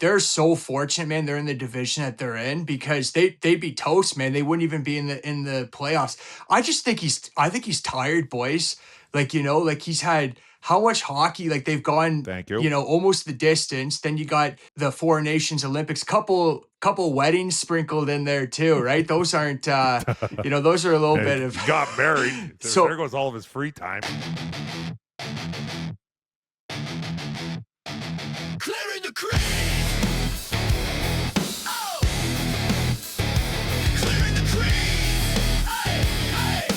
they're so fortunate, man. They're in the division that they're in because they'd be toast, man. They wouldn't even be in the playoffs. I think he's tired, boys. Like, like he's had how much hockey, like they've gone, Thank you. Almost the distance. Then you got the Four Nations Olympics, couple weddings sprinkled in there too, right? Those aren't, those are a little bit of. He got married. So there goes all of his free time. Clearing the crease. Oh. Clearing the crease. Aye, aye,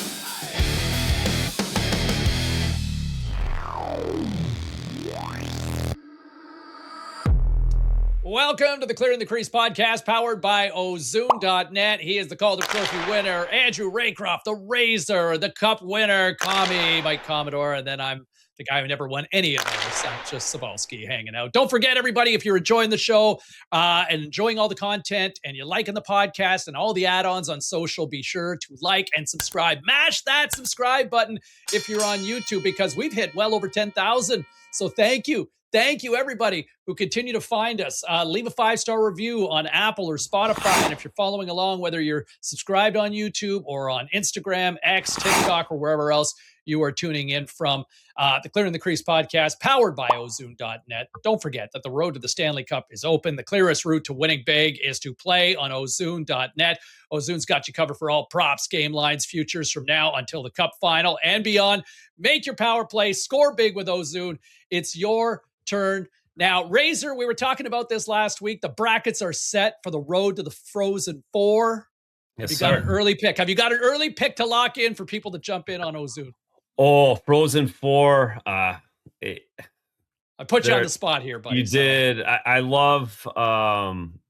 Welcome to the Clearing the Crease podcast, powered by Ozoon.net. He is the Calder Trophy winner, Andrew Raycroft, the Razor, the Cup winner, Mike Commodore, and then I'm the guy who never won any of those. I'm just Sabalski hanging out. Don't forget, everybody, if you're enjoying the show and enjoying all the content and you're liking the podcast and all the add-ons on social, be sure to like and subscribe. Mash that subscribe button if you're on YouTube, because we've hit well over 10,000. So thank you. Thank you, everybody who continue to find us. Leave a 5-star review on Apple or Spotify. And if you're following along, whether you're subscribed on YouTube or on Instagram, X, TikTok, or wherever else you are tuning in from, the Clearing the Crease podcast, powered by Ozoon.net. Don't forget that the road to the Stanley Cup is open. The clearest route to winning big is to play on Ozoon.net. Ozoon's got you covered for all props, game lines, futures from now until the Cup final and beyond. Make your power play. Score big with Ozoon. It's your turn now. Razor, we were talking about this last week. The brackets are set for the road to the Frozen Four. Yes, Have you got an early pick? Have you got an early pick to lock in for people to jump in on Ozoon? Oh, Frozen Four. I put you on the spot here, buddy. You did. I love,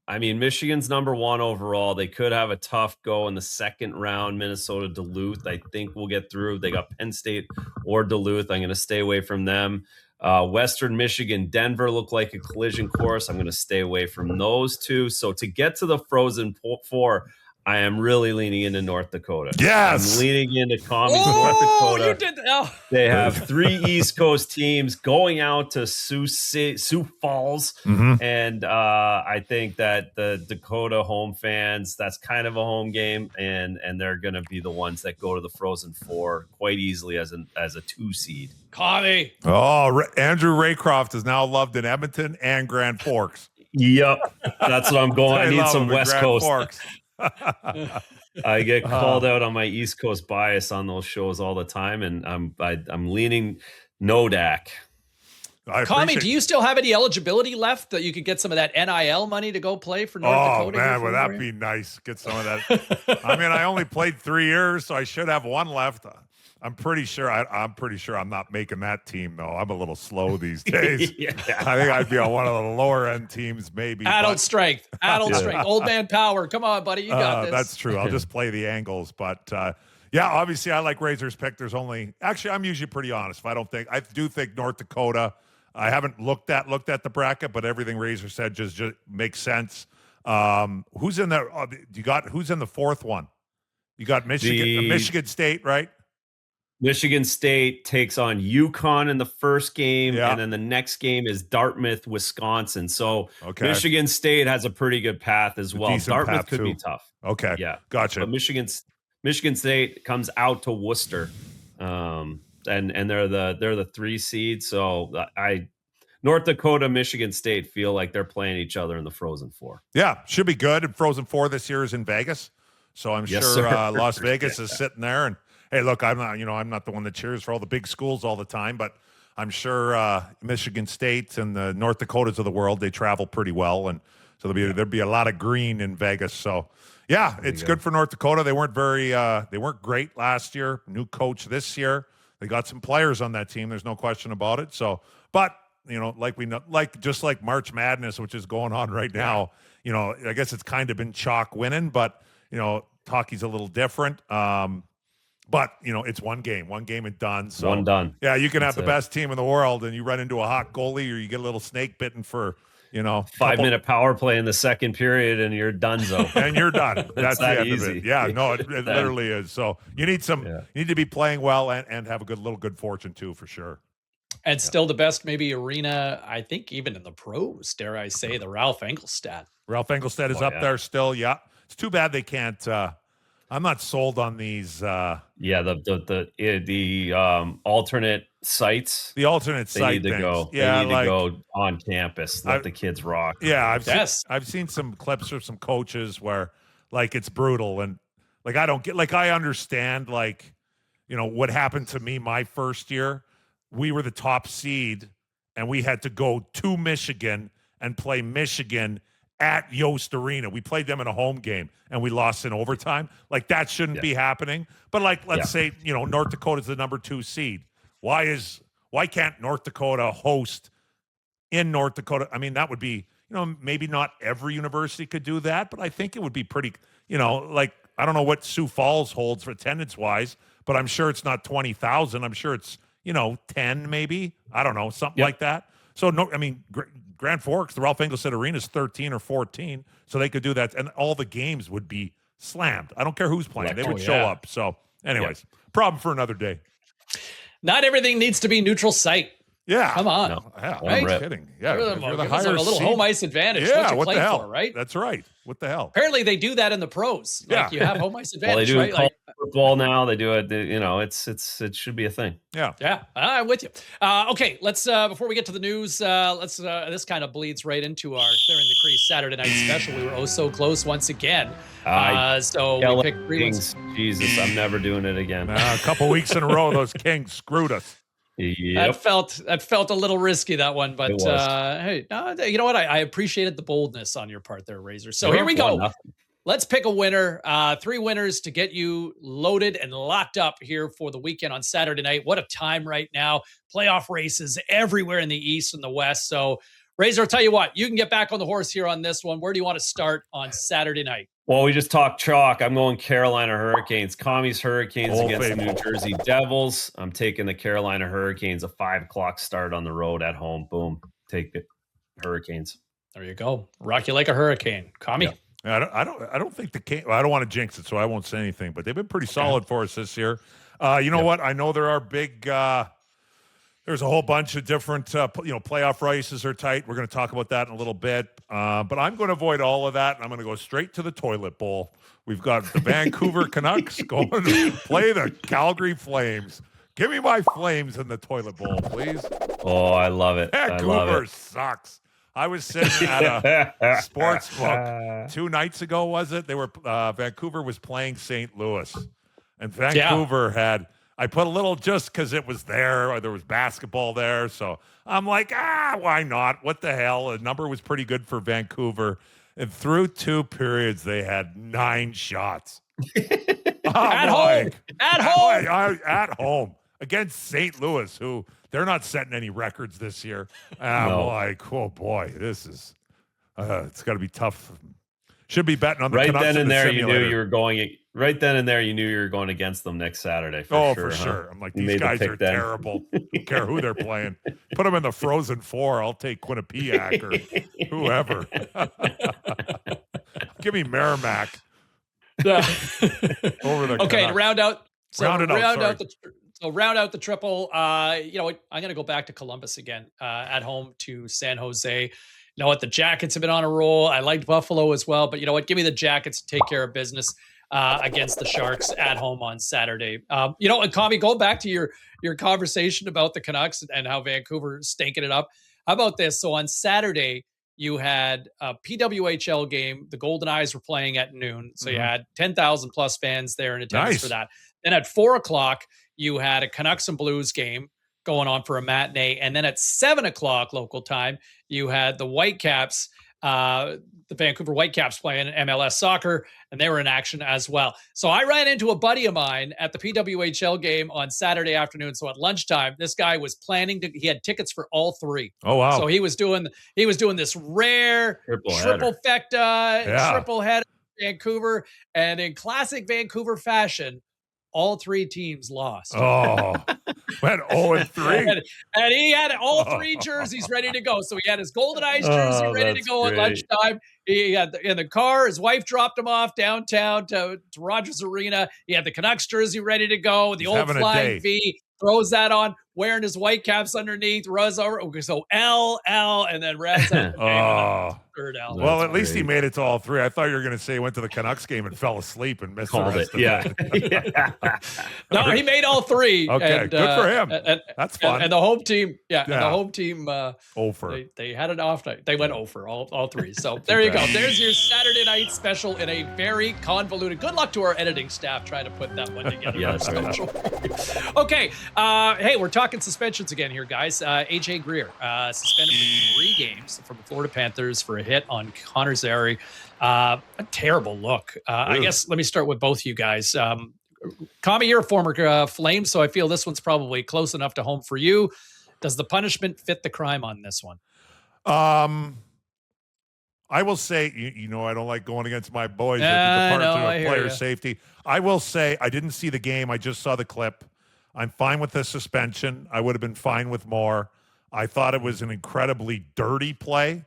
Michigan's number one overall. They could have a tough go in the second round. Minnesota, Duluth, I think we'll get through. They got Penn State or Duluth. I'm going to stay away from them. Western Michigan, Denver look like a collision course. I'm going to stay away from those two. So to get to the Frozen Four, I am really leaning into North Dakota. Yes. I'm leaning into North Dakota. You did. Oh. They have 3 East Coast teams going out to Sioux Falls. Mm-hmm. And I think that the Dakota home fans, that's kind of a home game. And they're going to be the ones that go to the Frozen Four quite easily as a 2 seed. Connie. Oh, Andrew Raycroft is now loved in Edmonton and Grand Forks. Yep. That's what I'm going. I need some West Coast. Forks. I get called out on my East Coast bias on those shows all the time, and I'm leaning Nodak. Tommy, do you still have any eligibility left that you could get some of that NIL money to go play for North Dakota? Oh man, would that be nice? Get some of that. I only played 3 years, so I should have one left. I'm pretty sure I'm not making that team though. I'm a little slow these days. Yeah. I think I'd be on one of the lower end teams, maybe. Adult strength, old man power. Come on, buddy, you got this. That's true. I'll just play the angles, but yeah, obviously I like Razor's pick. I'm usually pretty honest. I do think North Dakota. I haven't looked at the bracket, but everything Razor said just makes sense. Who's in there? Who's in the fourth one? You got Michigan State, right? Michigan State takes on UConn in the first game, yeah. And then the next game is Dartmouth, Wisconsin. So Michigan State has a pretty good path as well. Dartmouth could be tough. Okay, yeah, gotcha. But Michigan State comes out to Worcester, and they're the 3 seed. So North Dakota, Michigan State feel like they're playing each other in the Frozen Four. Yeah, should be good. And Frozen Four this year is in Vegas, so I'm sure Las Vegas is sitting there. And hey, look, I'm not the one that cheers for all the big schools all the time, but I'm sure Michigan State and the North Dakotas of the world, they travel pretty well, and so there'd be a lot of green in Vegas. So yeah, it's good for North Dakota. They weren't great last year. New coach this year. They got some players on that team. There's no question about it. So, but just like March Madness, which is going on right now, I guess it's kind of been chalk winning, but hockey's a little different. But, it's one game and done. So one done. Yeah, you can have the best team in the world and you run into a hot goalie or you get a little snake bitten for, 5-minute power play in the second period and you're donezo. And you're done. That's the end easy. of it. Yeah, no, it literally is. So you need to be playing well and have a good fortune too, for sure. And still the best maybe arena, I think, even in the pros, dare I say, the Ralph Engelstad. Ralph Engelstad is up there still. Yeah. It's too bad they can't. I'm not sold on these. The alternate sites. The alternate They site need to things. go. Yeah, They need to go on campus. Let the kids rock. Yeah, I've seen some clips of some coaches where like it's brutal and like I don't get like I understand like what happened to me my first year. We were the top seed and we had to go to Michigan and play Michigan at Yost Arena. We played them in a home game and we lost in overtime. Like that shouldn't be happening. But like let's say, North Dakota's the number 2 seed. Why can't North Dakota host in North Dakota? I mean, that would be, maybe not every university could do that, but I think it would be pretty, like I don't know what Sioux Falls holds for attendance wise, but I'm sure it's not 20,000. I'm sure it's, 10 maybe. I don't know, something like that. So no, I mean, Grand Forks, the Ralph Engelstad Arena is 13 or 14, so they could do that, and all the games would be slammed. I don't care who's playing; they would show up. So, anyways, problem for another day. Not everything needs to be neutral site. Yeah, come on. No, yeah, right? I'm kidding. Yeah, you're the higher a little seed. Home ice advantage. Yeah, what the hell? For, right? That's right. What the hell? Apparently, they do that in the pros. Like you have home ice advantage. Well, they do right? football now. They do it. It should be a thing. Yeah. I'm with you. Okay, let's before we get to the news, let's this kind of bleeds right into our Clearing the Crease Saturday night special. We were oh so close once again. So we picked 3 Kings. Jesus, I'm never doing it again. A couple weeks in a row, those Kings screwed us. Yep. That felt a little risky, that one, but hey, no, you know what? I appreciated the boldness on your part there, Razor. So here we go. Let's pick a winner. 3 winners to get you loaded and locked up here for the weekend on Saturday night. What a time right now. Playoff races everywhere in the East and the West. So Razor, I'll tell you what, you can get back on the horse here on this one. Where do you want to start on Saturday night? Well, we just talked chalk. I'm going Carolina Hurricanes. Commies Hurricanes against the New Jersey Devils. I'm taking the Carolina Hurricanes, a 5:00 start on the road at home. Boom. Take the Hurricanes. There you go. Rock you like a hurricane. Commie. Yeah. I don't think the Kings. Well, I don't want to jinx it, so I won't say anything. But they've been pretty solid for us this year. You know what? I know there are big. There's a whole bunch of different, playoff races are tight. We're going to talk about that in a little bit. But I'm going to avoid all of that, and I'm going to go straight to the toilet bowl. We've got the Vancouver Canucks going to play the Calgary Flames. Give me my Flames in the toilet bowl, please. Oh, I love it. Vancouver sucks. I was sitting at a sports book 2 nights ago, was it? They were Vancouver was playing St. Louis, and Vancouver had. I put a little just because it was there, or there was basketball there. So I'm like, why not? What the hell? The number was pretty good for Vancouver, and through 2 periods they had 9 shots. At home against St. Louis, who. They're not setting any records this year. I'm like, oh boy, this is it's got to be tough. Should be betting on the Canucks then and there. Simulator. You knew you were going. Right then and there, you knew you were going against them next Saturday. For sure. I'm like, these guys are terrible. Don't care who they're playing. Put them in the Frozen Four. I'll take Quinnipiac or whoever. Give me Merrimack. Over the okay, Canucks. to round out. So round out the triple. I'm going to go back to Columbus again, at home to San Jose. You know what? The Jackets have been on a roll. I liked Buffalo as well, but you know what? Give me the Jackets to take care of business against the Sharks at home on Saturday. And Commie, go back to your conversation about the Canucks and how Vancouver stinking it up. How about this? So on Saturday, you had a PWHL game. The Golden Eyes were playing at noon. So you had 10,000 plus fans there in attendance for that. Then at 4:00, you had a Canucks and Blues game going on for a matinee. And then at 7:00 local time, you had the Whitecaps, the Vancouver Whitecaps playing MLS soccer, and they were in action as well. So I ran into a buddy of mine at the PWHL game on Saturday afternoon. So at lunchtime, this guy was he had tickets for all 3. Oh, wow. So he was doing this rare trifecta, triple header Vancouver. And in classic Vancouver fashion, all 3 teams lost. Oh, went 0-3. and he had all 3 jerseys ready to go. So he had his Golden Eyes jersey ready to go at lunchtime. He had in the car. His wife dropped him off downtown to Rogers Arena. He had the Canucks jersey ready to go. The old Flying V throws that on. wearing his white caps underneath, runs over. Okay, so L, and then wraps up the game with a third L. Well, at least he made it to all three. I thought you were going to say he went to the Canucks game and fell asleep and missed the rest of it. No, he made all three. Okay, and, good for him. That's fun. And the home team, and the home team, over. They had an off night. They went over all three. So there you go. There's your Saturday night special in a very convoluted. Good luck to our editing staff trying to put that one together. Yes. Okay. Hey, we're talking suspensions again here, guys. AJ Greer suspended for 3 games from the Florida Panthers for a hit on Connor Zary. A terrible look. I guess let me start with both you guys. Kami, you're a former Flame, so I feel this one's probably close enough to home for you. Does the punishment fit the crime on this one? I will say, I don't like going against my boys at the Department of Player Safety. I will say I didn't see the game. I just saw the clip. I'm fine with the suspension. I would have been fine with more. I thought it was an incredibly dirty play.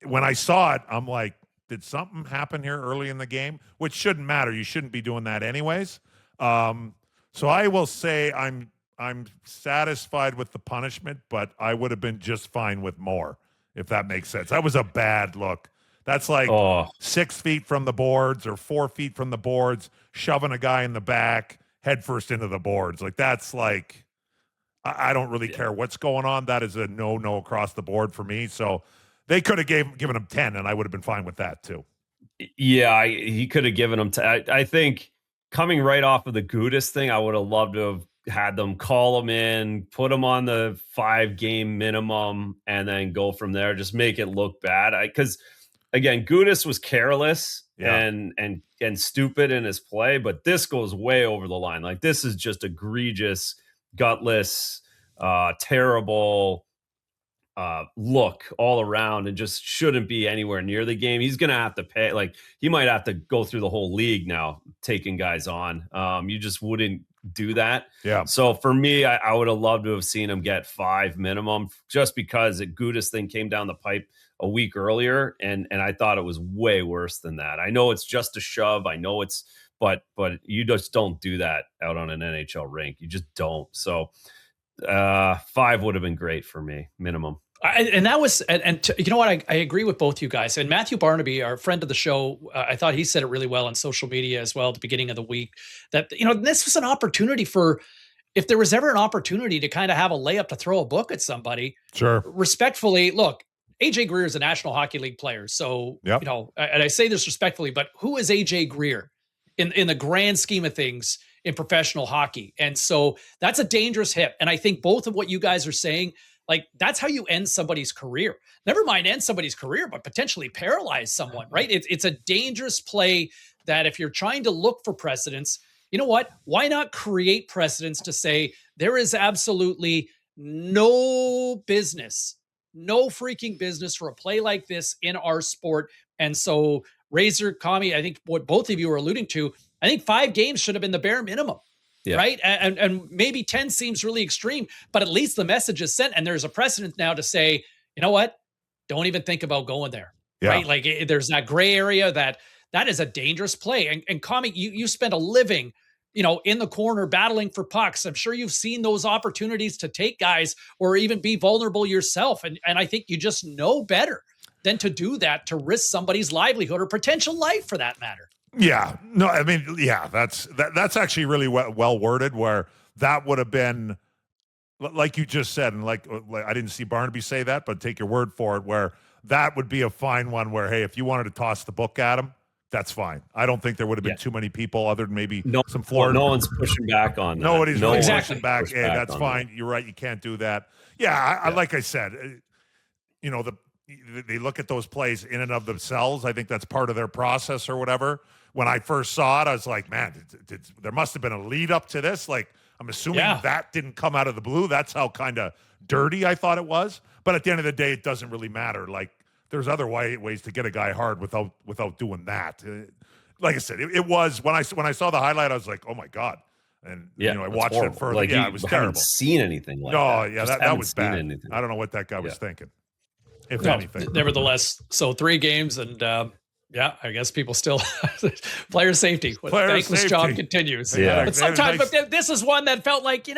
When I saw it, I'm like, did something happen here early in the game? Which shouldn't matter. You shouldn't be doing that anyways. So I will say I'm satisfied with the punishment, but I would have been just fine with more, if that makes sense. That was a bad look. That's like 6 feet from the boards or 4 feet from the boards, shoving a guy in the back, headfirst into the boards. Like, that's like, I don't really care what's going on. That is a no across the board for me. So they could have given him 10, and I would have been fine with that too. Yeah, he could have given him 10. I think coming right off of the Gudis thing, I would have loved to have had them call him in, put him on the 5-game minimum, and then go from there. Just make it look bad. Because again, Gudis was careless and stupid in his play, but this goes way over the line. Like, this is just egregious, gutless, terrible look all around, and just shouldn't be anywhere near the game. He's going to have to pay. Like, he might have to go through the whole league now, taking guys on. You just wouldn't do that. Yeah. So for me, I would have loved to have seen him get 5 minimum, just because the Gudis thing came down the pipe a week earlier, and I thought it was way worse than that. I know it's just a shove. I know it's, but you just don't do that out on an NHL rink. You just don't. So 5 would have been great for me, minimum. And that was, you know what? I agree with both you guys. And Matthew Barnaby, our friend of the show, I thought he said it really well on social media as well at the beginning of the week, that, this was an opportunity for, if there was ever an opportunity to kind of have a layup to throw a book at somebody. Sure. Respectfully, look, AJ Greer is a National Hockey League player. So, and I say this respectfully, but who is AJ Greer in the grand scheme of things in professional hockey? And so that's a dangerous hit. And I think both of what you guys are saying, like, that's how you end somebody's career. Never mind end somebody's career, but potentially paralyze someone, right? It's a dangerous play that, if you're trying to look for precedents, you know what? Why not create precedents to say there is absolutely no freaking business for a play like this in our sport. And so, Razor, Kami, I think what both of you are alluding to, I think 5 games should have been the bare minimum. Yeah. Right. And maybe 10 seems really extreme, but at least the message is sent. And there's a precedent now to say, you know what? Don't even think about going there. Yeah. Right. Like, there's that gray area that is a dangerous play. And Kami, you spent a living, in the corner battling for pucks. I'm sure you've seen those opportunities to take guys or even be vulnerable yourself. And I think you just know better than to do that, to risk somebody's livelihood or potential life for that matter. Yeah, no, I mean, yeah, that's actually really well worded, where that would have been, like you just said, and like I didn't see Barnaby say that, but take your word for it, where that would be a fine one where, hey, if you wanted to toss the book at him, that's fine. I don't think there would have been too many people other than maybe some Florida. No one's pushing back on that. Nobody's really pushing back. Hey, that's fine. You're right. You can't do that. Yeah, I like I said, they look at those plays in and of themselves. I think that's part of their process or whatever. When I first saw it, I was like, man, there must have been a lead up to this. Like, I'm assuming that didn't come out of the blue. That's how kind of dirty I thought it was. But at the end of the day, it doesn't really matter. Like, there's other ways to get a guy hard without doing that. Like I said, it was, when I saw the highlight, I was like, oh my God. And I watched it further. Like, it was terrible. Haven't seen anything like that. No, yeah, that was bad. Anything. I don't know what that guy was thinking, if anything. Nevertheless, so 3 games and I guess people still player safety. Thankless job continues. Yeah. But sometimes, but this is one that felt like,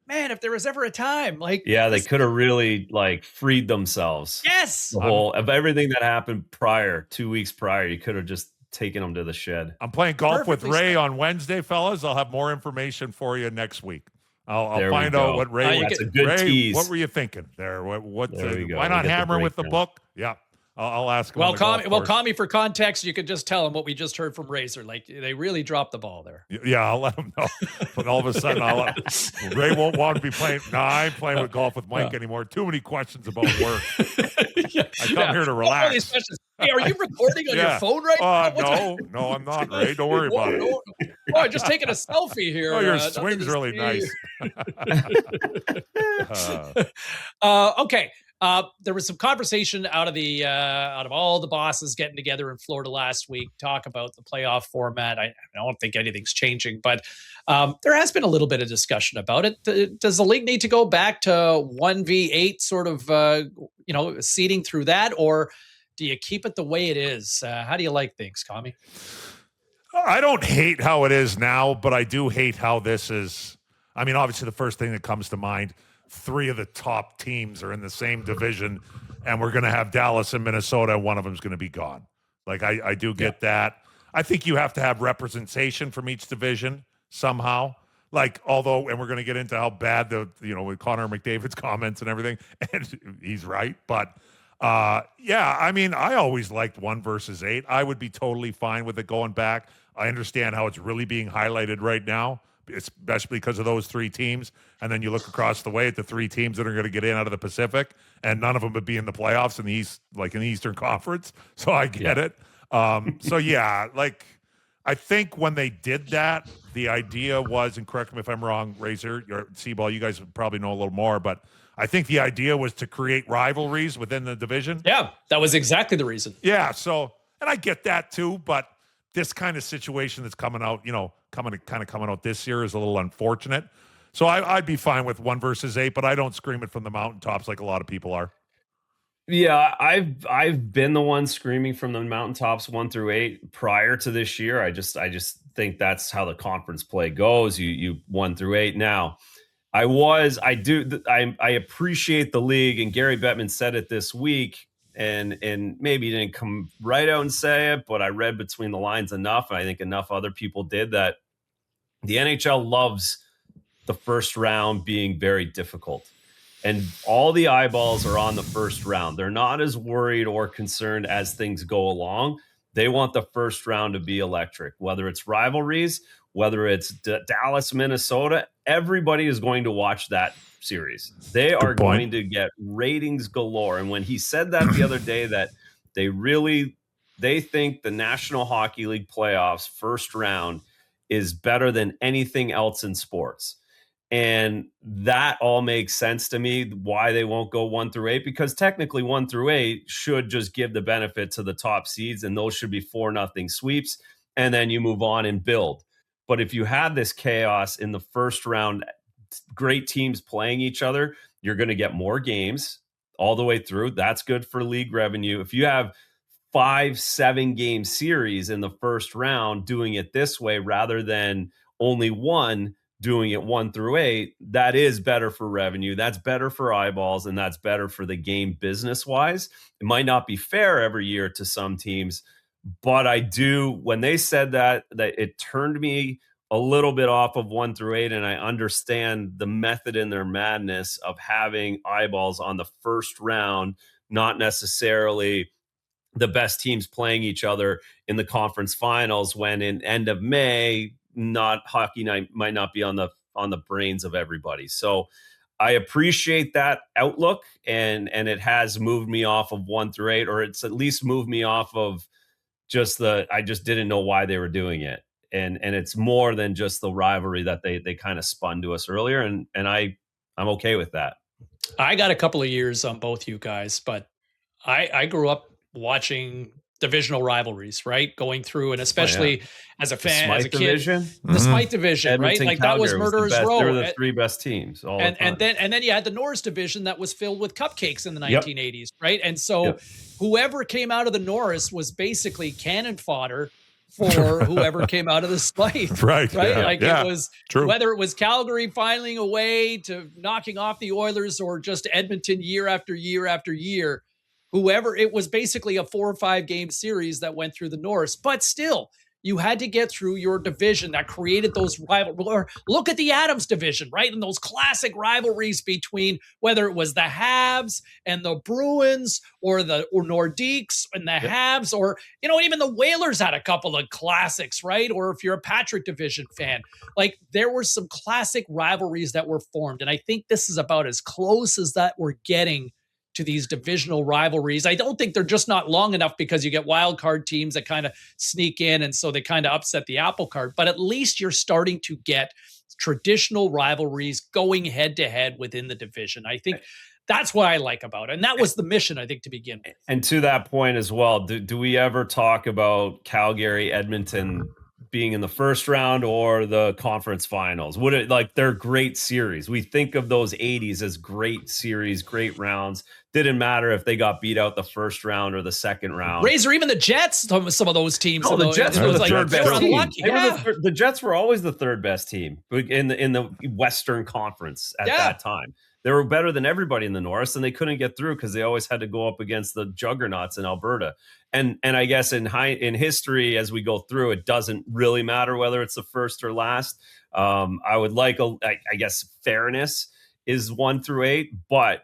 man, if there was ever a time, like, Yeah, they could have really like freed themselves. yes, The whole of everything that happened prior, 2 weeks prior, you could have just taken them to the shed. I'm playing golf with Perfectly Ray said. on Wednesday, fellas. I'll have more information for you next week. I'll There we find out go. what Ray. That's a good Ray, tease. what were you thinking there? What There we go. why We not get the hammer with the breakdown. book? Yeah, I'll ask him. well, on the golf course. Tommy, for context, you could just tell him what we just heard from Razor. Like, they really dropped the ball there. Yeah, I'll let him know. But all of a sudden, Ray won't want to be playing. No, I ain't playing with golf with Mike anymore. Too many questions about work. I come here to relax. All these questions. Hey, are you recording on your phone right now? No, I'm not, Ray. Don't worry about it. Oh, I'm just taking a selfie here. Oh, your nothing swing's to really see. nice. Okay. There was some conversation out of all the bosses getting together in Florida last week, talk about the playoff format. I don't think anything's changing, but there has been a little bit of discussion about it. Does the league need to go back to 1v8 sort of, seeding through that, or do you keep it the way it is? How do you like things, Kami? I don't hate how it is now, but I do hate how this is. I mean, obviously, the first thing that comes to mind, 3 of the top teams are in the same division, and we're going to have Dallas and Minnesota, and one of them is going to be gone. Like, I do get that. I think you have to have representation from each division somehow. Like, although, and we're going to get into how bad with Connor McDavid's comments and everything, and he's right. But, I mean, I always liked 1 versus 8. I would be totally fine with it going back. I understand how it's really being highlighted right now, especially because of those 3 teams. And then you look across the way at the 3 teams that are going to get in out of the Pacific, and none of them would be in the playoffs in the East, like in the Eastern Conference. So I get it. I think when they did that, the idea was, and correct me if I'm wrong, Razor, Seaball, you guys would probably know a little more, but I think the idea was to create rivalries within the division. Yeah, that was exactly the reason. Yeah. So, and I get that too, but this kind of situation that's coming out, coming out this year is a little unfortunate. So I'd be fine with 1 versus 8, but I don't scream it from the mountaintops like a lot of people are. Yeah, I've been the one screaming from the mountaintops 1 through 8 prior to this year. I just think that's how the conference play goes. You 1 through 8. Now, I appreciate the league, and Gary Bettman said it this week, and maybe he didn't come right out and say it, but I read between the lines enough, and I think enough other people did, that the NHL loves the first round being very difficult. And all the eyeballs are on the first round. They're not as worried or concerned as things go along. They want the first round to be electric, whether it's rivalries, whether it's Dallas, Minnesota. Everybody is going to watch that series. They are going to get ratings galore. And when he said that the other day, that they think the National Hockey League playoffs first round is better than anything else in sports. And that all makes sense to me, why they won't go 1 through 8, because technically 1 through 8 should just give the benefit to the top seeds, and those should be 4-0 sweeps. And then you move on and build. But if you have this chaos in the first round, great teams playing each other, you're going to get more games all the way through. That's good for league revenue. If you have 5-7 game series in the first round, doing it this way rather than only 1, doing it 1 through 8, that is better for revenue. That's better for eyeballs, and that's better for the game business wise. It might not be fair every year to some teams, but when they said that it turned me a little bit off of 1 through 8, and I understand the method in their madness of having eyeballs on the first round, not necessarily the best teams playing each other in the conference finals, when in end of May, hockey night might not be on the brains of everybody. So I appreciate that outlook, and it has moved me off of 1 through 8, or it's at least moved me off of I just didn't know why they were doing it. And it's more than just the rivalry that they kind of spun to us earlier. And I'm okay with that. I got a couple of years on both you guys, but I grew up watching divisional rivalries, right? Going through, and especially as a fan, as a kid, the Smythe division, Edmonton, right? Like that was Murderers Row. They were the 3 best teams. And then you had the Norris division that was filled with cupcakes in the 1980s, right? And so whoever came out of the Norris was basically cannon fodder for whoever came out of the spike. Right. Right. Yeah, Like yeah, it was, true. whether it was Calgary finding a way to knocking off the Oilers or just Edmonton year after year after year, whoever, it was basically a 4 or 5 game series that went through the Norris, but still you had to get through your division that created those rivalries. Or look at the Adams division, right? And those classic rivalries between whether it was the Habs and the Bruins or Nordiques and the Habs, or, even the Whalers had a couple of classics, right? Or if you're a Patrick division fan, like there were some classic rivalries that were formed. And I think this is about as close as that we're getting to these divisional rivalries. I don't think they're just not long enough because you get wild card teams that kind of sneak in and so they kind of upset the apple cart, but at least you're starting to get traditional rivalries going head to head within the division. I think that's what I like about it. And that was the mission, I think, to begin with. And to that point as well, do we ever talk about Calgary, Edmonton being in the first round or the conference finals? Would it, like, they're great series. We think of those 80s as great series, great rounds. Didn't matter if they got beat out the first round or the second round. Razor, even the Jets, some of those teams. No, the Jets were the third best team. Yeah. The Jets were always the third best team in the Western Conference at that time. They were better than everybody in the North, and they couldn't get through because they always had to go up against the juggernauts in Alberta. And I guess in history, as we go through, it doesn't really matter whether it's the first or last. I would like I guess fairness is 1 through 8, but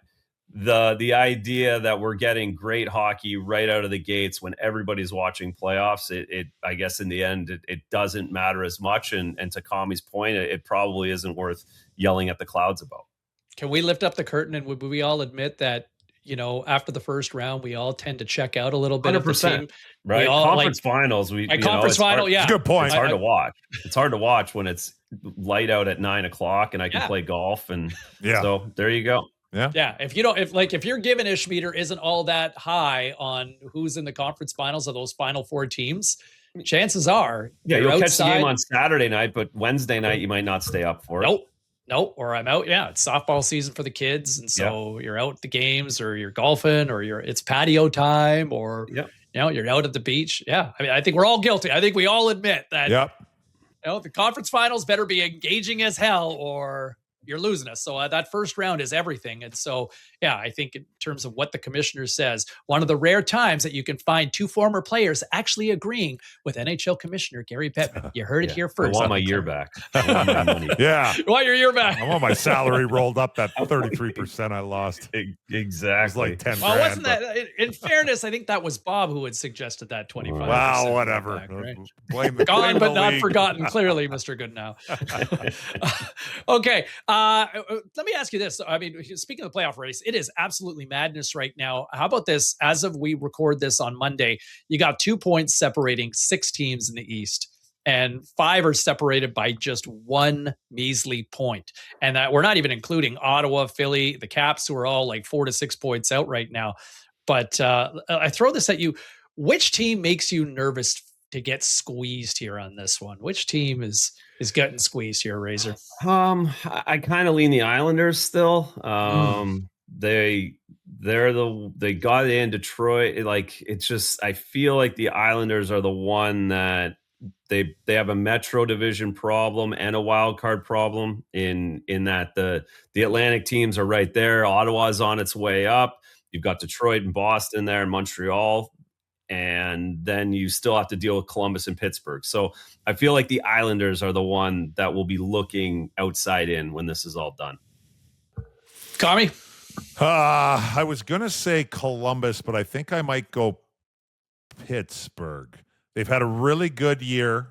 the idea that we're getting great hockey right out of the gates when everybody's watching playoffs, it I guess in the end it doesn't matter as much. And to Kami's point, it probably isn't worth yelling at the clouds about. Can we lift up the curtain and would we all admit that, after the first round, we all tend to check out a little bit 100%, of the team? Right? Conference finals. Conference final, It's a good point. It's hard to watch. It's hard to watch when it's light out at 9:00 and I can play golf. And so there you go. Yeah. If your given ish meter isn't all that high on who's in the conference finals of those final 4 teams, chances are you'll catch the game on Saturday night, but Wednesday night you might not stay up for it. Nope. Or I'm out. Yeah. It's softball season for the kids. And so you're out at the games or you're golfing or it's patio time or, you're out at the beach. Yeah. I mean, I think we're all guilty. I think we all admit that, the conference finals better be engaging as hell or you're losing us. So that first round is everything. And so, I think in terms of what the commissioner says, one of the rare times that you can find 2 former players actually agreeing with NHL Commissioner Gary Bettman. You heard it here first. I want my year back. I want my money. You want your year back. I want my salary rolled up that 33% I lost. Exactly. It was like 10 well, grand. Wasn't that, in fairness, I think that was Bob who had suggested that 25%. Wow, whatever. Back, right? Blame the Gone but not league. forgotten, clearly, Mr. Goodnow. Okay. Let me ask you this. I mean, speaking of the playoff race, it is absolutely madness right now. How about this? As of we record this on Monday, you got 2 points separating 6 teams in the East, and 5 are separated by just 1 measly point. And that we're not even including Ottawa, Philly, the Caps, who are all like 4 to 6 points out right now. But I throw this at you. Which team makes you nervous to get squeezed here on this one? Which team is getting squeezed here, Razor? I kind of lean the Islanders still. They got in Detroit. Like, it's just, I feel like the Islanders are the one that they have a Metro Division problem and a wild card problem in that the Atlantic teams are right there. Ottawa's on its way up. You've got Detroit and Boston there and Montreal. And then you still have to deal with Columbus and Pittsburgh. So I feel like the Islanders are the one that will be looking outside in when this is all done. Kami? I was going to say Columbus, but I think I might go Pittsburgh. They've had a really good year,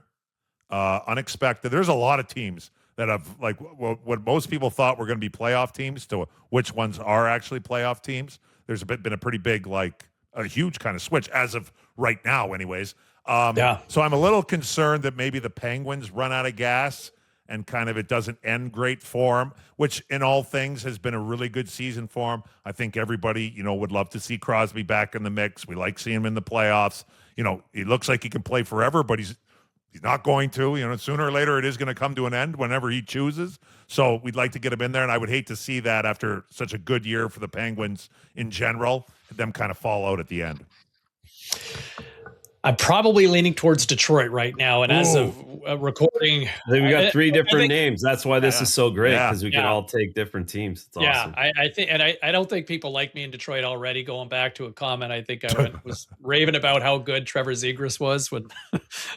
unexpected. There's a lot of teams that have, like, what most people thought were going to be playoff teams to which ones are actually playoff teams. There's been a pretty big, like, a huge kind of switch as of right now anyways. So I'm a little concerned that maybe the Penguins run out of gas and kind of it doesn't end great for them, which in all things has been a really good season for them. I think everybody, would love to see Crosby back in the mix. We like seeing him in the playoffs. He looks like he can play forever, but he's not going to. Sooner or later it is going to come to an end whenever he chooses. So we'd like to get him in there, and I would hate to see that after such a good year for the Penguins in general, them kind of fall out at the end. I'm probably leaning towards Detroit right now. And as of recording, we got three different names. That's why this is so great, because we can all take different teams. It's awesome. I think, and I don't think people like me in Detroit already. Going back to a comment, I think I was raving about how good Trevor Zegras was. When,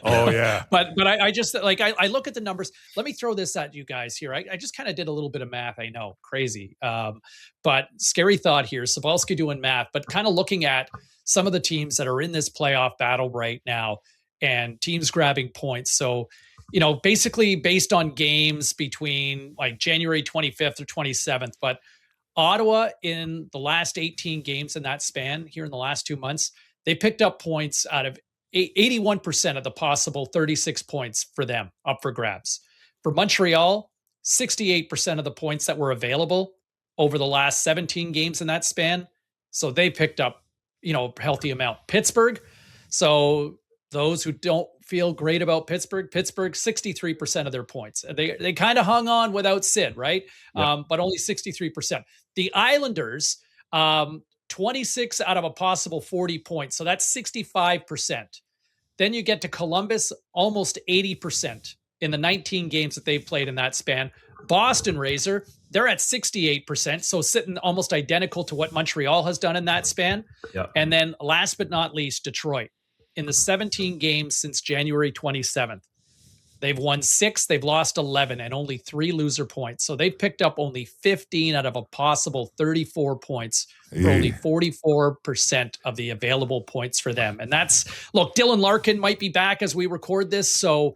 but I just like I look at the numbers. Let me throw this at you guys here. I just kind of did a little bit of math. I know, crazy, but scary thought here. Cebulski doing math, but kind of looking at some of the teams that are in this playoff battle right now and teams grabbing points. So, basically based on games between like January 25th or 27th, but Ottawa in the last 18 games in that span here in the last 2 months, they picked up points out of 81% of the possible 36 points for them up for grabs. For Montreal, 68% of the points that were available over the last 17 games in that span. So they picked up healthy amount. Pittsburgh. So those who don't feel great about Pittsburgh, 63% of their points. They kind of hung on without Sid, right? Yep. But only 63%. The Islanders, 26 out of a possible 40 points. So that's 65%. Then you get to Columbus, almost 80% in the 19 games that they've played in that span. Boston Razor, they're at 68%, so sitting almost identical to what Montreal has done in that span. Yep. And then last but not least, Detroit. In the 17 games since January 27th, they've won 6, they've lost 11, and only 3 loser points. So they've picked up only 15 out of a possible 34 points for only 44% of the available points for them. And look, Dylan Larkin might be back as we record this, so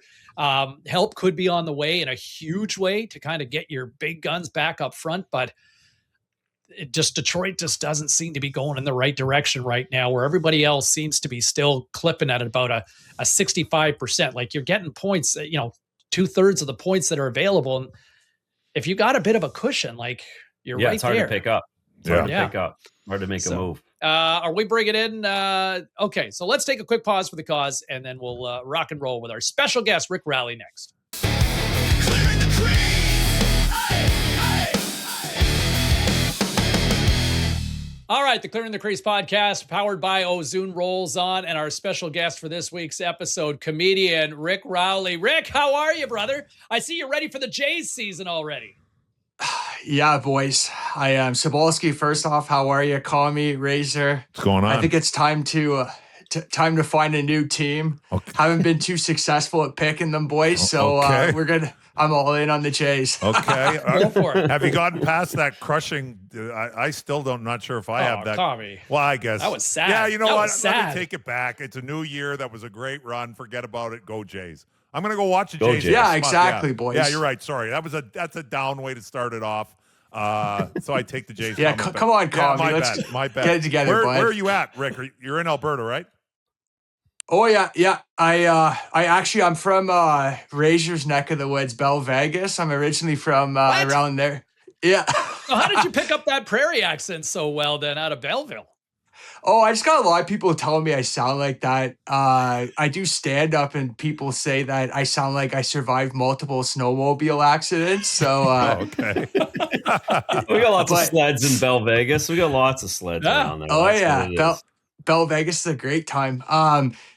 help could be on the way in a huge way to kind of get your big guns back up front, but Detroit just doesn't seem to be going in the right direction right now, where everybody else seems to be still clipping at about a 65%. Like you're getting points, 2/3 of the points that are available. And if you got a bit of a cushion, like you're right there. It's hard to pick up. Hard to make a move. Are we bringing in? Okay, so let's take a quick pause for the cause, and then we'll rock and roll with our special guest, Rick Rowley, next. Clearing the crease. Hey, hey, All right, the Clearing the Crease podcast, powered by Ozune, rolls on, and our special guest for this week's episode, comedian Rick Rowley. Rick, how are you, brother? I see you're ready for the Jays season already. Yeah, boys. I am. Cebulski, first off, how are you? Call me Razor. What's going on? I think it's time to find a new team. Okay. Haven't been too successful at picking them, boys. So I'm all in on the Jays. Okay. Go for it. Have you gotten past that crushing? I still don't. Not sure if I have that. Tommy. Well, I guess that was sad. Yeah, you know that what? Let me take it back. It's a new year. That was a great run. Forget about it. Go Jays. I'm gonna go watch the Jays. Yeah, exactly, boys. Yeah, you're right. Sorry, that's a down way to start it off. So I take the Jays. Yeah, come on, Colin. My bad. Get it together, bud. Where are you at, Rick? You're in Alberta, right? Oh yeah. I'm from Razor's neck of the woods, Bell Vegas. I'm originally from around there. Yeah. So how did you pick up that prairie accent so well then out of Belleville? Oh, I just got a lot of people telling me I sound like that. I do stand up and people say that I sound like I survived multiple snowmobile accidents. So okay. We got lots of sleds in Bell Vegas. We got lots of sleds around there. Oh, yeah. Bell Vegas is a great time.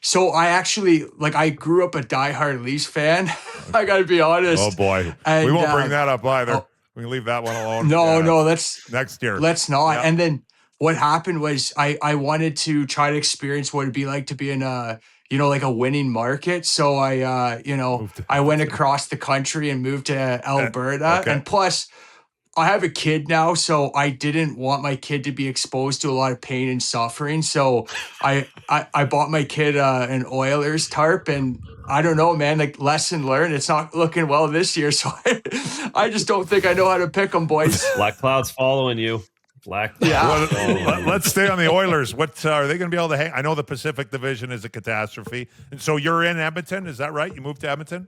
So I actually, I grew up a diehard Leafs fan. I got to be honest. Oh, boy. And, we won't bring that up either. We can leave that one alone. No, let's. Next year. Let's not. Yeah. And then what happened was I wanted to try to experience what it'd be like to be in a winning market. So I went across the country and moved to Alberta. Okay. And plus, I have a kid now, so I didn't want my kid to be exposed to a lot of pain and suffering. So I bought my kid an Oilers tarp, and I don't know, man, lesson learned. It's not looking well this year. So I just don't think I know how to pick them, boys. Black Cloud's following you. Let's stay on the Oilers. What are they going to be able to hang? I know the Pacific Division is a catastrophe. And so you're in Edmonton, is that right? You moved to Edmonton?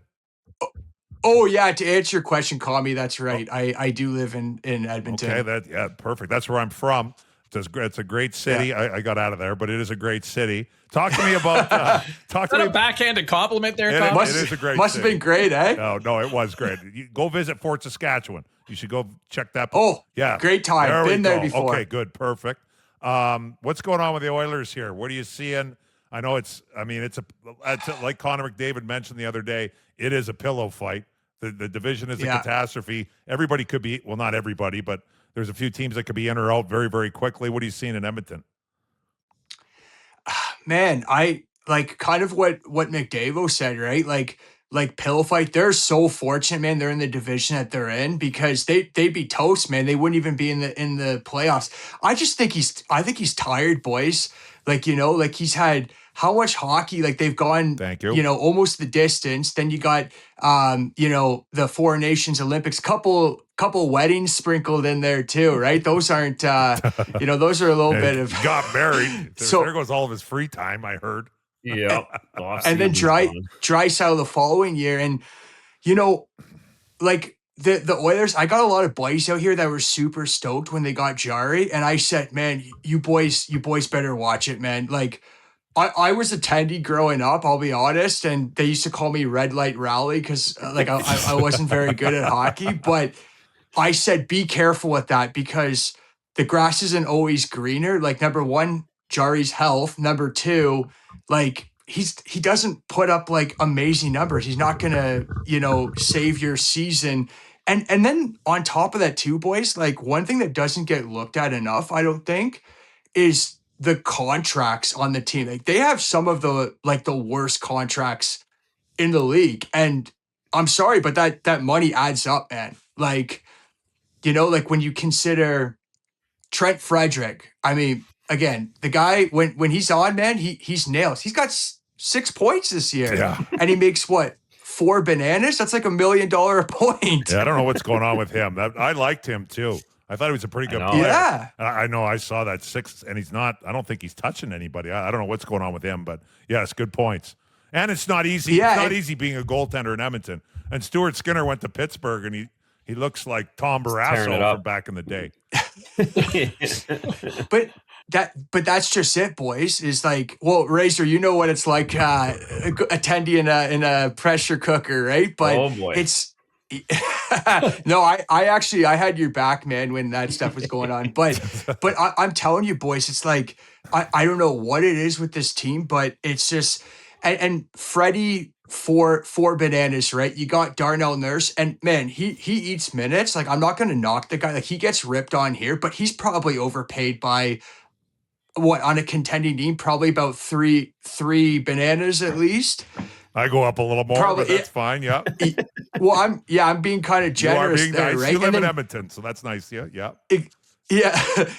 Oh, yeah. To answer your question, Kami, that's right. I do live in Edmonton. Okay, perfect. That's where I'm from. It's a great city. Yeah. I got out of there, but it is a great city. Talk to me about. Is that a backhanded compliment there, Kami? It is a great must city. Have been great, eh? No, it was great. You go visit Fort Saskatchewan. You should go check that. Oh, yeah. Great time. Been there before. Okay, good. Perfect. What's going on with the Oilers here? What are you seeing? I know it's like Connor McDavid mentioned the other day, it is a pillow fight. The division is a catastrophe. Everybody could be, well, not everybody, but there's a few teams that could be in or out very, very quickly. What are you seeing in Edmonton? Man, I like kind of what McDavid said, right? Like pillow fight. They're so fortunate, man. They're in the division that they're in because they'd be toast, man. They wouldn't even be in the playoffs. I think he's tired, boys. Like, like he's had how much hockey, like they've gone, Thank you. Almost the distance. Then you got, the Four Nations Olympics, couple weddings sprinkled in there too, right? Those aren't, those are a little bit of. He got married. So there goes all of his free time, I heard. Yeah. And then dry sell the following year. And, like the Oilers, I got a lot of boys out here that were super stoked when they got Jari. And I said, man, you boys better watch it, man. Like, I was a tendy growing up, I'll be honest, and they used to call me Red Light Rowley because I wasn't very good at hockey. But I said, be careful with that because the grass isn't always greener. Like, number one, Jari's health. Number two, like he doesn't put up like amazing numbers. He's not gonna, save your season. And then on top of that too, boys, like one thing that doesn't get looked at enough, I don't think, is the contracts on the team. Like they have some of the worst contracts in the league. And I'm sorry, but that money adds up, man. Like, like when you consider Trent Frederick, I mean, again, the guy, when he's on, man, he's nails. He's got 6 points this year. Yeah. And he makes what? 4 bananas? That's like $1 million a point. Yeah, I don't know what's going on with him. I liked him too. I thought he was a pretty good player. Yeah. I know. I saw that 6, and he's not. I don't think he's touching anybody. I don't know what's going on with him, but yeah, it's good points. And it's not easy. Yeah, it's not easy being a goaltender in Edmonton. And Stuart Skinner went to Pittsburgh, and he looks like Tom Barrasso from back in the day. But that's just it, boys. Is like, well, Razor, you know what it's like, attending in a pressure cooker, right? But oh boy, it's. No, I actually had your back, man, when that stuff was going on. But I'm telling you, boys, it's like I don't know what it is with this team, but it's just and Freddie for bananas, right? You got Darnell Nurse, and man, he eats minutes. Like I'm not gonna knock the guy. Like he gets ripped on here, but he's probably overpaid by what on a contending team, probably about three bananas at least. I go up a little more, but that's fine. Yeah. Well, I'm being kind of generous being there, nice. right? You live in Edmonton, so that's nice. Yeah. Yeah.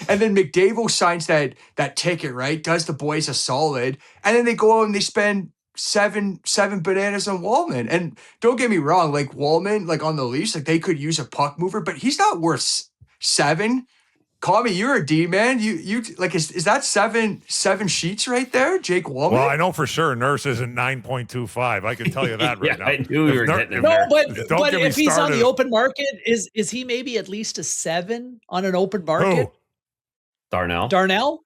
And then McDavid signs that ticket, right? Does the boys a solid. And then they go out and they spend seven bananas on Wallman. And don't get me wrong, like Wallman, like on the Leafs, like they could use a puck mover, but he's not worth 7. Call me, you're a D man. You like is that seven sheets right there, Jake Wallman? Well, I know for sure Nurse isn't 9.25. I can tell you that right now. I knew you were getting him. No, there. but if he's on the open market, is he maybe at least a 7 on an open market? Who? Darnell?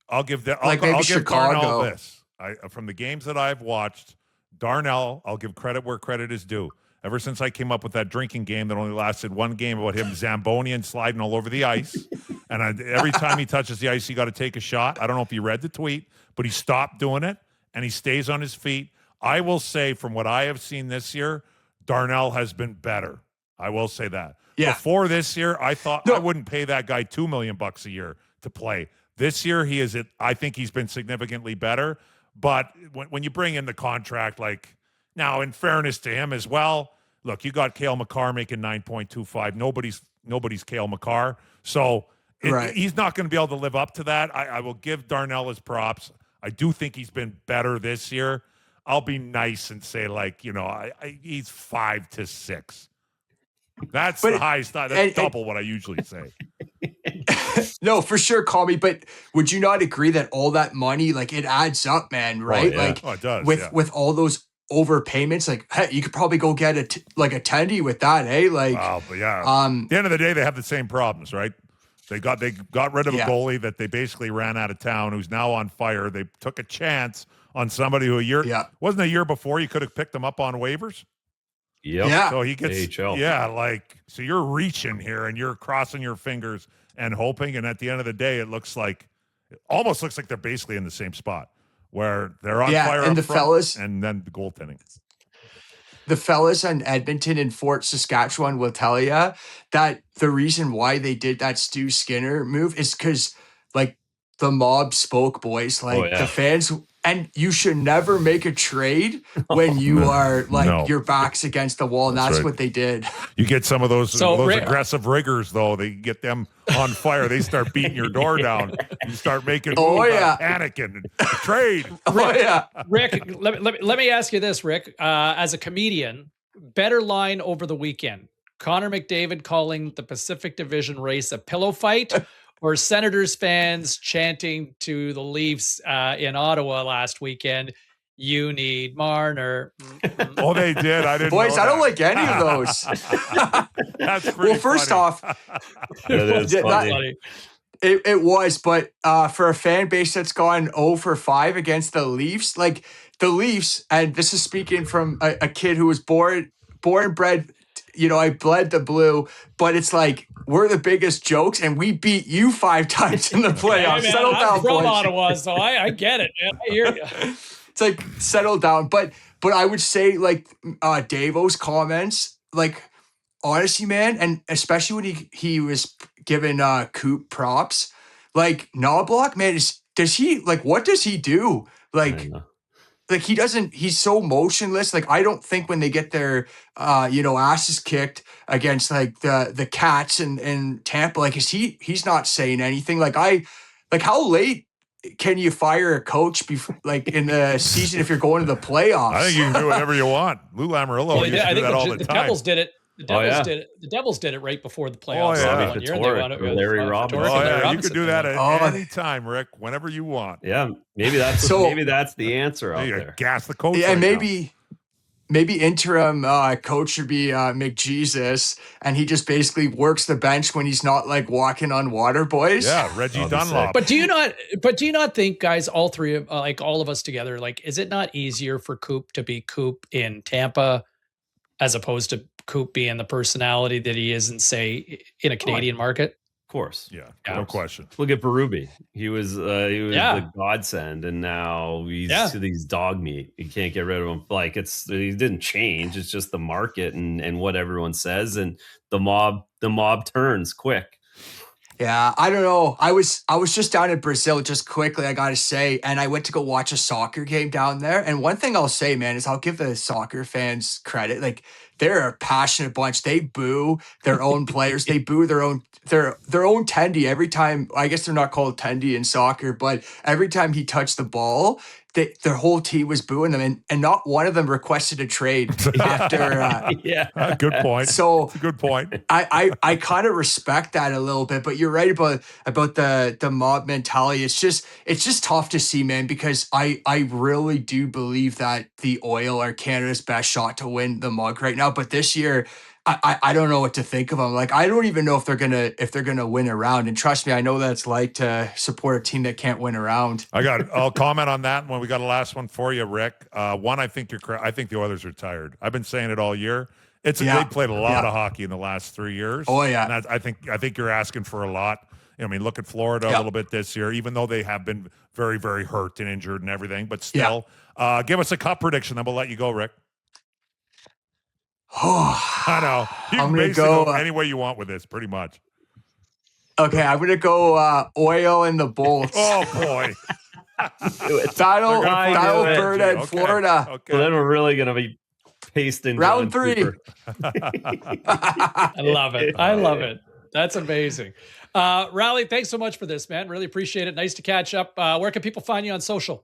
I'll give that. Like I'll maybe give Chicago. Darnell this. From the games that I've watched, Darnell, I'll give credit where credit is due. Ever since I came up with that drinking game that only lasted 1 game about him Zamboni and sliding all over the ice, and every time he touches the ice, he got to take a shot. I don't know if you read the tweet, but he stopped doing it, and he stays on his feet. I will say, from what I have seen this year, Darnell has been better. I will say that. Yeah. Before this year, I thought I wouldn't pay that guy $2 million a year to play. This year, I think he's been significantly better. But when you bring in the contract, like now, in fairness to him as well, look, you got Cale Makar making 9.25. Nobody's Cale Makar, so he's not going to be able to live up to that. I will give Darnell his props. I do think he's been better this year. I'll be nice and say, like, he's 5 to 6. That's the highest. That's double what I usually say. No, for sure, call me. But would you not agree that all that money, like, it adds up, man? Right? Oh, yeah. Like, it does, with all those overpayments, like, hey, you could probably go get a tendy with that, hey? Like, but yeah. At the end of the day, they have the same problems, right? They got rid of a goalie that they basically ran out of town, who's now on fire. They took a chance on somebody who wasn't a year before. You could have picked them up on waivers. Yep. Yeah. So he gets AHL. So you're reaching here and you're crossing your fingers and hoping, and at the end of the day, it almost looks like they're basically in the same spot. where they're on Yeah, fire and up the front, fellas- and then the goaltending. The fellas in Edmonton and Fort Saskatchewan will tell you that the reason why they did that Stu Skinner move is because, like, the mob spoke, boys. Like, the fans, and you should never make a trade when you are, like, your back's against the wall, and that's right. what they did. You get some of those Rick- aggressive riggers, though. They get them on fire. They start beating your door down. You start making Oh, moves, yeah. panicking, trade. Oh, yeah. Rick, let me ask you this, Rick. As a comedian, better line over the weekend: Connor McDavid calling the Pacific Division race a pillow fight, or Senators fans chanting to the Leafs in Ottawa last weekend, "You need Marner." Oh, they did. I didn't. Boys, know I don't that. like any of those. That's pretty Well, first funny. off, That is that- funny. It was, but for a fan base that's gone 0 for 5 against the Leafs, like the Leafs, and this is speaking from a kid who was born and bred, I bled the blue, but it's like we're the biggest jokes, and we beat you 5 times in the playoffs. Hey, man, Settle I'm down, from boys. Ottawa, so I get it, man. I hear you. It's like settle down, but I would say like Davo's comments, like honestly, man, and especially when he was giving Coop props, like Knobloch, man, what does he do? Like he doesn't, he's so motionless. Like I don't think when they get their asses kicked against like the Cats in Tampa, like he's not saying anything. Like how late can you fire a coach like in the season if you're going to the playoffs? I think you can do whatever you want. Lou Lamoriello used to do that all the time. Devils did it. The Devils did it right before the playoffs. yeah. One year, they won it with Larry Robinson. You could do that at any time, Rick, whenever you want. Yeah, maybe that's the answer out there. Gas the coach. Yeah, right and maybe interim coach should be McJesus, and he just basically works the bench when he's not like walking on water, boys. Yeah, Reggie Dunlop. But do you not think, guys, all three of like all of us together, like, is it not easier for Coop to be Coop in Tampa as opposed to Coop being the personality that he is in, say, in a Canadian market? Of course. Yeah, no question. Look at Berube. He was the godsend, and now he's to these dog meat. You can't get rid of him. Like he didn't change. It's just the market and what everyone says, and the mob turns quick. Yeah, I don't know. I was just down in Brazil, just quickly, I gotta say, and I went to go watch a soccer game down there. And one thing I'll say, man, is I'll give the soccer fans credit. Like they're a passionate bunch. They boo their own players. They boo their own tendy every time. I guess they're not called tendy in soccer, but every time he touched the ball, their whole team was booing them, and not one of them requested a trade after. Good point. So that's a good point. I kind of respect that a little bit, but you're right about the mob mentality. It's just tough to see, man, because I really do believe that the Oil are Canada's best shot to win the mug right now. But this year, I don't know what to think of them. Like I don't even know if they're gonna win a round. And trust me, I know that it's like to support a team that can't win a round. I'll comment on that when we got a last one for you, Rick. One, I think I think the Oilers are tired. I've been saying it all year. They played a lot of hockey in the last 3 years. Oh yeah, and I think you're asking for a lot. I mean, look at Florida a little bit this year, even though they have been very, very hurt and injured and everything. But still, give us a cup prediction, then we'll let you go, Rick. I know. You can basically go any way you want with this, pretty much. Okay, I'm gonna go Oil and the Bolts. Oh boy, that'll burn at Florida. Okay. Well, then we're really gonna be pasting round 3. I love it. That's amazing. Rowley, thanks so much for this, man. Really appreciate it. Nice to catch up. Where can people find you on social?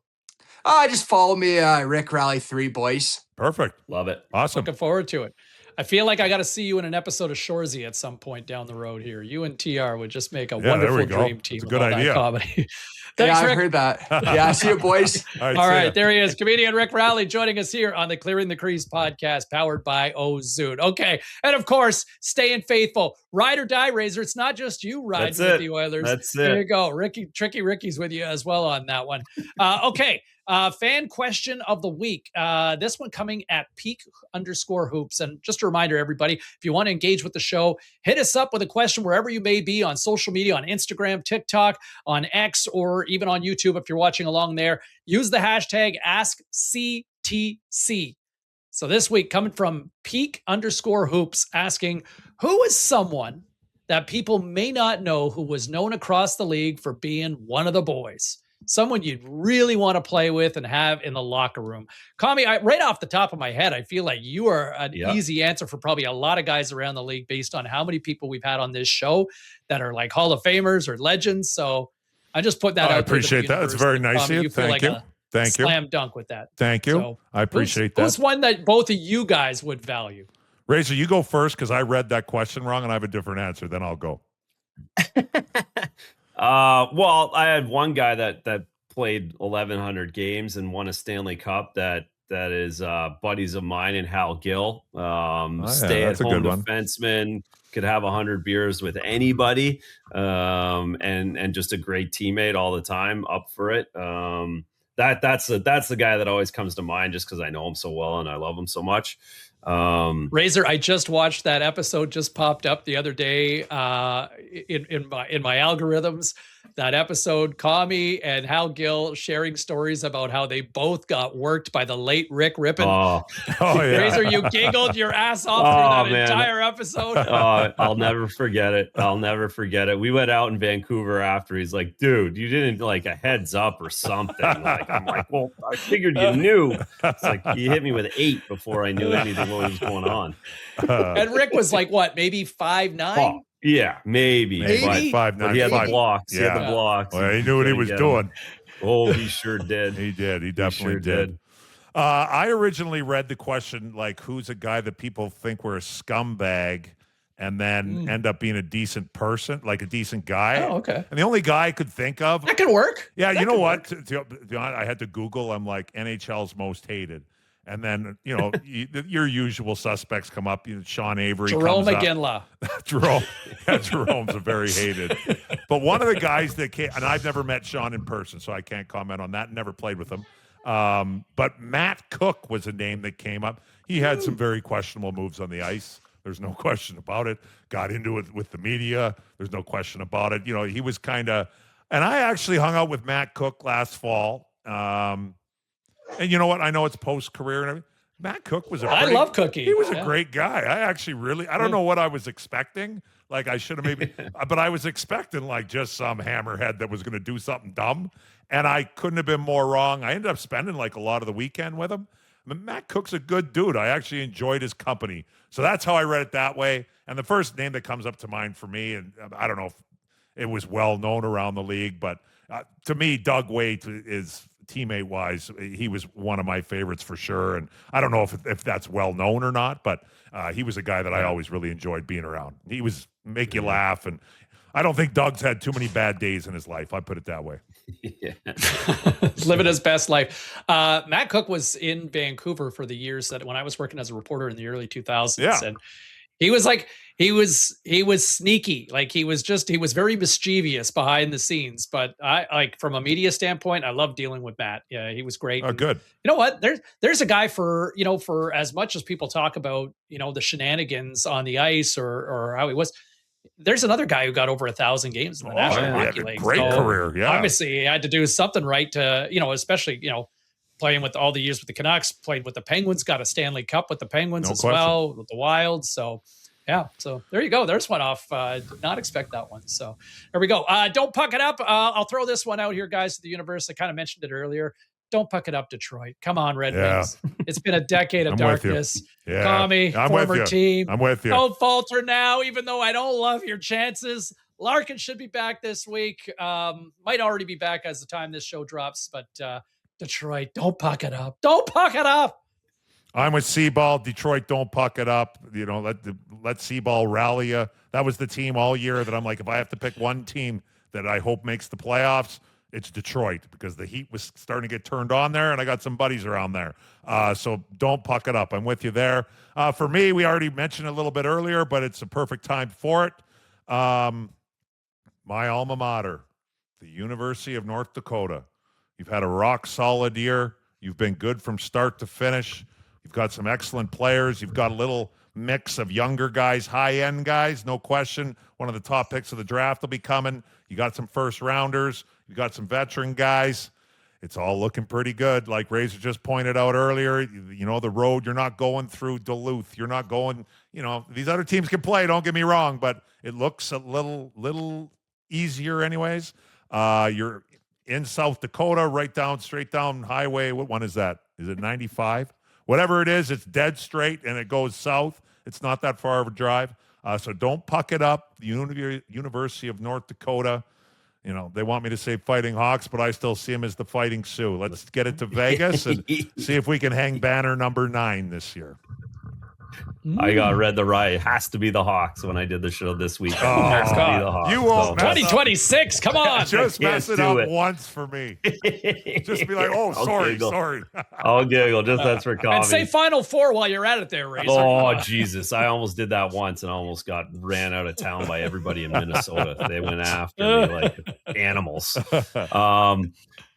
Just follow me, Rick Rowley 3, boys. Perfect. Love it. Awesome. Looking forward to it. I feel like I got to see you in an episode of Shoresy at some point down the road here. You and TR would just make a wonderful dream team. It's a good idea. Comedy. Thanks, Rick. I've heard that. Yeah, see you, boys. All right, there he is. Comedian Rick Rowley joining us here on the Clearing the Crease podcast powered by Ozune. Okay, and of course, staying faithful. Ride or die, Razor. It's not just you riding with the Oilers. That's it. There you go. Tricky Ricky's with you as well on that one. Okay, Fan question of the week. This one coming at peak_hoops. And just a reminder, everybody, if you want to engage with the show, hit us up with a question wherever you may be on social media, on Instagram, TikTok, on X, or even on YouTube if you're watching along there. Use the hashtag AskCTC. So this week, coming from peak_hoops, asking, who is someone that people may not know who was known across the league for being one of the boys? Someone you'd really want to play with and have in the locker room. Kami, right off the top of my head, I feel like you are an easy answer for probably a lot of guys around the league based on how many people we've had on this show that are like Hall of Famers or legends. So I just put that out. I appreciate that. It's very nice of you. Thank you. Thank you. Slam dunk with that. Thank you. So I appreciate that. Who's one that both of you guys would value? Razor, you go first because I read that question wrong and I have a different answer. Then I'll go. Well, I had one guy that played 1,100 games and won a Stanley Cup that is buddies of mine and Hal Gill. Stay-at-home defenseman, could have 100 beers with anybody, and just a great teammate all the time, up for it. That's the guy that always comes to mind just because I know him so well and I love him so much. Razor, I just watched that episode, just popped up the other day in my algorithms. That episode, Kami and Hal Gill sharing stories about how they both got worked by the late Rick Rippon. Oh yeah. Razor, you giggled your ass off through that entire episode. I'll never forget it. I'll never forget it. We went out in Vancouver after. He's like, dude, you didn't like a heads up or something. Like, I'm like, well, I figured you knew. It's like you hit me with 8 before I knew anything what was going on. And Rick was like, what, maybe 5'9"? Oh, yeah, maybe. 5'9". But he had the blocks. Yeah. He had the blocks. Well, he knew what he was doing. Oh, he sure did. He did. He definitely did. I originally read the question like, who's a guy that people think were a scumbag and then end up being a decent person, like a decent guy? Oh, okay. And the only guy I could think of. That could work. Yeah, you know what? I had to Google. I'm like, NHL's most hated. And then, your usual suspects come up. Sean Avery, Jerome McGinley. Jerome's a very hated. But one of the guys that came, and I've never met Sean in person, so I can't comment on that. Never played with him. But Matt Cook was a name that came up. He had some very questionable moves on the ice. There's no question about it. Got into it with the media. There's no question about it. He was kind of, and I actually hung out with Matt Cook last fall. And you know what? I know it's post-career and everything. Matt Cook was I love Cookie. He was a great guy. I actually I don't know what I was expecting. Like I should have maybe, but I was expecting like just some hammerhead that was going to do something dumb. And I couldn't have been more wrong. I ended up spending like a lot of the weekend with him. I mean, Matt Cook's a good dude. I actually enjoyed his company. So that's how I read it that way. And the first name that comes up to mind for me, and I don't know if it was well known around the league, but to me, Doug Waite is, teammate wise, he was one of my favorites for sure. And I don't know if that's well known or not, but he was a guy that I always really enjoyed being around. He was make you laugh, and I don't think Doug's had too many bad days in his life. I put it that way. Living his best life. Matt Cook was in Vancouver for the years that when I was working as a reporter in the early 2000s, and he was like, he was sneaky. Like he was very mischievous behind the scenes, but I like from a media standpoint, I love dealing with Matt. Yeah, he was great. Oh, good. You know what? There's a guy for as much as people talk about, the shenanigans on the ice or how he was, there's another guy who got over 1,000 games in the National Hockey League. Great career. Yeah. Obviously he had to do something right to, especially, playing with all the years with the Canucks, played with the Penguins, got a Stanley Cup with the Penguins well, with the Wild. So, yeah. So there you go. There's one off. Did not expect that one. So there we go. Don't puck it up. I'll throw this one out here, guys, to the universe. I kind of mentioned it earlier. Don't puck it up, Detroit. Come on, Red Wings. It's been a decade of darkness. Yeah. Kami, former team. I'm with you. Don't falter now, even though I don't love your chances. Larkin should be back this week. Might already be back as the time this show drops, but Detroit, don't puck it up. Don't puck it up. I'm with Seaball. Detroit, don't puck it up. Let Seaball rally you. That was the team all year that I'm like, if I have to pick one team that I hope makes the playoffs, it's Detroit, because the heat was starting to get turned on there, and I got some buddies around there. So don't puck it up. I'm with you there. For me, we already mentioned a little bit earlier, but it's a perfect time for it. My alma mater, the University of North Dakota. You've had a rock solid year. You've been good from start to finish. You've got some excellent players. You've got a little mix of younger guys, high-end guys, no question. One of the top picks of the draft will be coming. You got some first-rounders. You got some veteran guys. It's all looking pretty good. Like Razor just pointed out earlier, you know, the road, you're not going through Duluth. You're not going, you know, these other teams can play, don't get me wrong, but it looks a little easier anyways. You're in South Dakota, straight down highway. What one is that? Is it 95? Whatever it is, it's dead straight and it goes south. It's not that far of a drive. So don't puck it up. The University of North Dakota, you know, they want me to say Fighting Hawks, but I still see them as the Fighting Sioux. Let's get it to Vegas and see if we can hang banner number 9 this year. I got read the right. It has to be the Hawks when I did the show this week. Oh, It has to be the Hawks. you won't mess 2026. Come on. Just mess it do up it. once for me. Just be like, oh, I'll sorry. giggle. I'll giggle. Just that's for comedy. And say Final Four while you're at it there, Razor. Oh, Jesus. I almost did that once and almost got ran out of town by everybody in Minnesota. They went after me like animals.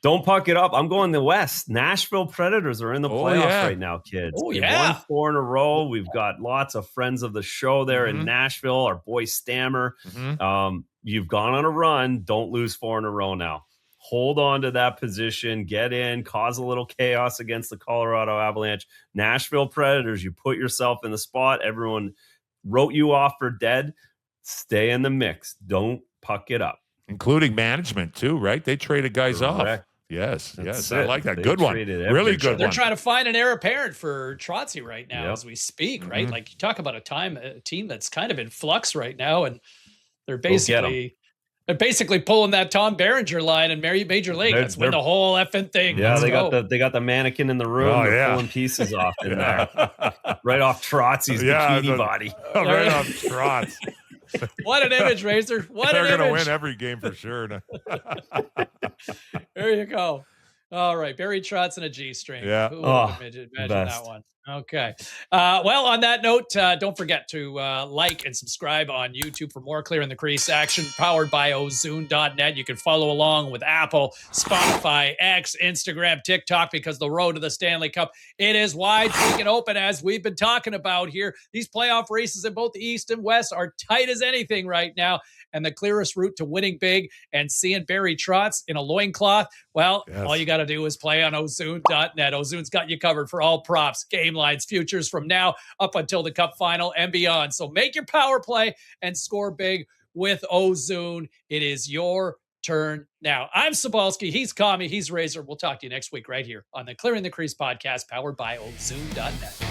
Don't puck it up. I'm going the West. Nashville Predators are in the playoffs right now, kids. Oh, They've yeah. won 4 in a row. We've got lots of friends of the show there in Nashville. Our boy Stammer. You've gone on a run. Don't lose 4 in a row now. Hold on to that position. Get in. Cause a little chaos against the Colorado Avalanche. Nashville Predators, you put yourself in the spot. Everyone wrote you off for dead. Stay in the mix. Don't puck it up. Including management too, right? They traded guys Correct. off. Yes, That's I it. like that. They Good one. traded Really everybody. good They're one. trying to find an heir apparent for Trotzy right now as we speak, right? Mhm. Like you talk about a team that's kind of in flux right now, and they're Go get 'em. basically pulling that Tom Berenger line in Major League. Let's win the whole effing thing. Yeah, Let's go. they got the mannequin in the room. Oh, They're yeah. pulling pieces off in there, right off Trotzy's bikini body. Right on Trots. What an image, Razor. What They're an going to image. win every game for sure. There you go. All right. Barry Trotz and a G string. Yeah. Who would Oh, have imagine that best. one? Okay. Well, on that note, don't forget to like and subscribe on YouTube for more Clearing the Crease action powered by Ozoon.net. You can follow along with Apple, Spotify, X, Instagram, TikTok, because the road to the Stanley Cup, it is wide, free, and open, as we've been talking about here. These playoff races in both the East and West are tight as anything right now. And the clearest route to winning big and seeing Barry Trotz in a loincloth, well, all you got to do is play on Ozoon.net. Ozoon's got you covered for all props, game lines, futures from now up until the Cup final and beyond. So make your power play and score big with Ozoon. It is your turn now. I'm Sobalski. He's Kami. He's Razor. We'll talk to you next week right here on the Clearing the Crease podcast powered by Ozoon.net.